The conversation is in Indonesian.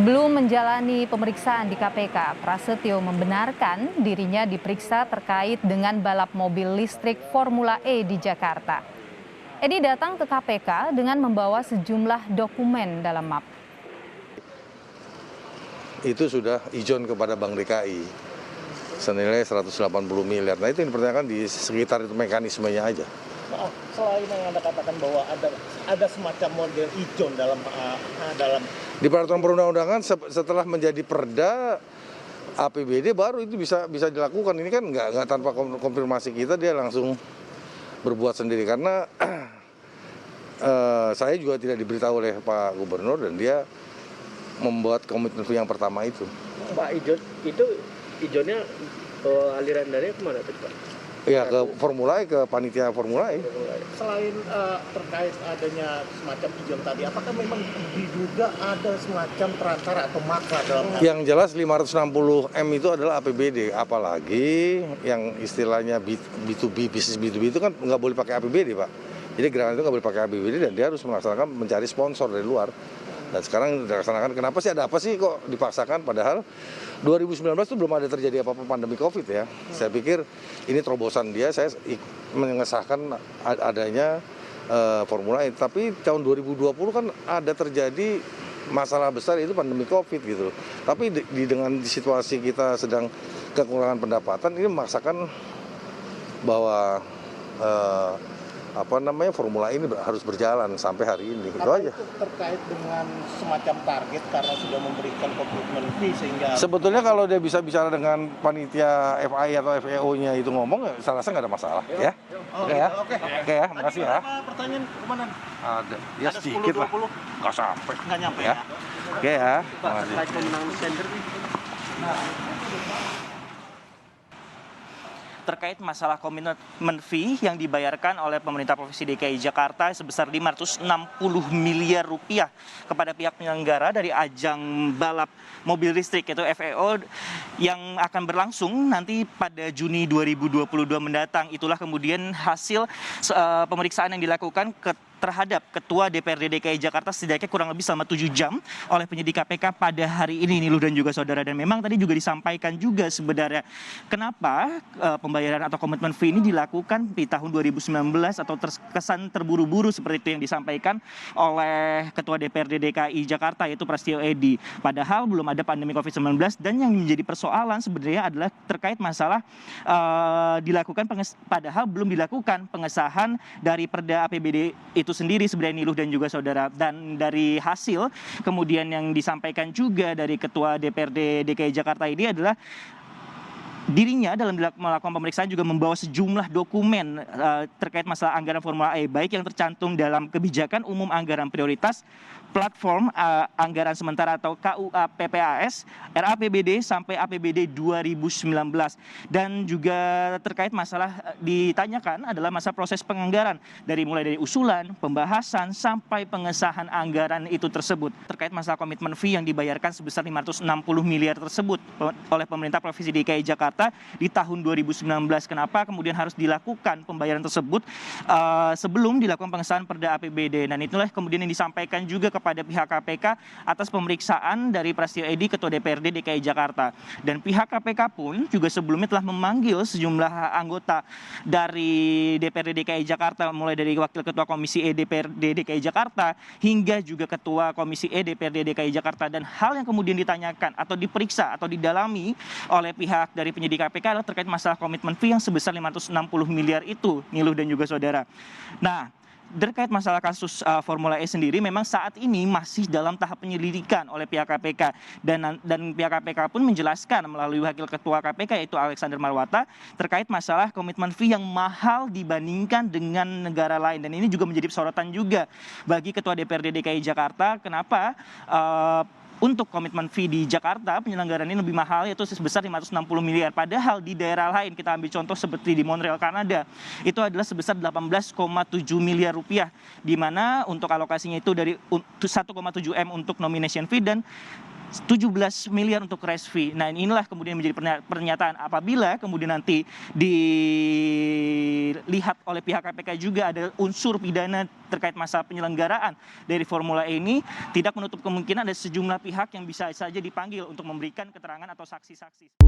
Sebelum menjalani pemeriksaan di KPK, Prasetyo membenarkan dirinya diperiksa terkait dengan balap mobil listrik Formula E di Jakarta. Edi datang ke KPK dengan membawa sejumlah dokumen dalam map. Itu sudah ijon kepada Bank DKI senilai 180 miliar. Nah itu yang dipertanyakan di sekitar itu mekanismenya aja. Selain yang Anda katakan bahwa ada semacam model ijon dalam Di peraturan perundang-undangan setelah menjadi perda APBD baru itu bisa dilakukan. Ini kan nggak tanpa konfirmasi kita, dia langsung berbuat sendiri karena saya juga tidak diberitahu oleh Pak Gubernur dan dia membuat komitmen yang pertama itu. Pak itu ijonnya aliran dananya kemana tuh Pak? Ya ke Formula E, ke panitia Formula E. Selain terkait adanya semacam ijon tadi, apakah memang diduga ada semacam perantara atau makar dalam Yang jelas 560 M itu adalah APBD, apalagi yang istilahnya B2B, bisnis B2B itu kan nggak boleh pakai APBD Pak. Jadi gerakan itu nggak boleh pakai APBD dan dia harus melaksanakan mencari sponsor dari luar. Dan sekarang dilaksanakan, kenapa sih ada apa sih kok dipaksakan padahal 2019 itu belum ada terjadi apa-apa pandemi COVID ya. Saya pikir ini terobosan dia, saya mengesahkan adanya Formula E. Tapi tahun 2020 kan ada terjadi masalah besar itu pandemi COVID gitu. Tapi dengan situasi kita sedang kekurangan pendapatan, ini memaksakan bahwa Formula ini harus berjalan sampai hari ini. Itu aja. Itu terkait dengan semacam target karena sudah memberikan komitmen fee sehingga sebetulnya kalau dia bisa bicara dengan panitia FI atau FEO-nya itu ngomong, saya rasa nggak ada masalah ya. Oke ya. Oke ya, makasih ya. Pertanyaan kemana? Ada. Ya sedikit 10, lah. Nggak sampai. Nggak nyampe Ya. Oke ya. Pak, terkait pemenangan tender nih. Terkait masalah komitmen fee yang dibayarkan oleh pemerintah Provinsi DKI Jakarta sebesar 560 miliar rupiah kepada pihak penyelenggara dari ajang balap mobil listrik yaitu FEO yang akan berlangsung nanti pada Juni 2022 mendatang. Itulah kemudian hasil pemeriksaan yang dilakukan terhadap Ketua DPRD DKI Jakarta setidaknya kurang lebih selama 7 jam oleh penyidik KPK pada hari ini, Niluh dan juga saudara. Dan memang tadi juga disampaikan juga sebenarnya kenapa pembayaran atau komitmen fee ini dilakukan di tahun 2019 atau terkesan terburu-buru seperti itu yang disampaikan oleh Ketua DPRD DKI Jakarta yaitu Prasetyo Edy. Padahal belum ada pandemi COVID-19 dan yang menjadi persoalan sebenarnya adalah terkait masalah padahal belum dilakukan pengesahan dari Perda APBD itu sendiri sebenarnya Niluh dan juga saudara. Dan dari hasil kemudian yang disampaikan juga dari Ketua DPRD DKI Jakarta ini adalah dirinya dalam melakukan pemeriksaan juga membawa sejumlah dokumen terkait masalah anggaran Formula E, baik yang tercantum dalam kebijakan umum anggaran prioritas, platform anggaran sementara atau KUA PPAS, RAPBD sampai APBD 2019. Dan juga terkait masalah ditanyakan adalah masa proses penganggaran mulai dari usulan, pembahasan sampai pengesahan anggaran itu tersebut. Terkait masalah komitmen fee yang dibayarkan sebesar 560 miliar tersebut oleh pemerintah Provinsi DKI Jakarta di tahun 2019. Kenapa kemudian harus dilakukan pembayaran tersebut sebelum dilakukan pengesahan Perda APBD? Dan itulah kemudian yang disampaikan juga kepada pihak KPK atas pemeriksaan dari Prasetyo Edy Ketua DPRD DKI Jakarta. Dan pihak KPK pun juga sebelumnya telah memanggil sejumlah anggota dari DPRD DKI Jakarta, mulai dari Wakil Ketua Komisi E DPRD DKI Jakarta hingga juga Ketua Komisi E DPRD DKI Jakarta. Dan hal yang kemudian ditanyakan atau diperiksa atau didalami oleh pihak dari penyidik KPK adalah terkait masalah komitmen fee yang sebesar 560 miliar itu, Niluh dan juga saudara. Nah, terkait masalah kasus Formula E sendiri memang saat ini masih dalam tahap penyelidikan oleh pihak KPK dan pihak KPK pun menjelaskan melalui Wakil Ketua KPK yaitu Alexander Marwata terkait masalah komitmen fee yang mahal dibandingkan dengan negara lain. Dan ini juga menjadi sorotan juga bagi Ketua DPRD DKI Jakarta. Kenapa untuk komitmen fee di Jakarta penyelenggaraan ini lebih mahal yaitu sebesar 560 miliar. Padahal di daerah lain kita ambil contoh seperti di Montreal, Kanada, itu adalah sebesar 18,7 miliar rupiah, di mana untuk alokasinya itu dari 1,7 M untuk nomination fee dan 17 miliar untuk race fee. Nah, inilah kemudian menjadi pernyataan apabila kemudian nanti dilihat oleh pihak KPK juga ada unsur pidana terkait masa penyelenggaraan dari Formula E ini, tidak menutup kemungkinan ada sejumlah pihak yang bisa saja dipanggil untuk memberikan keterangan atau saksi-saksi.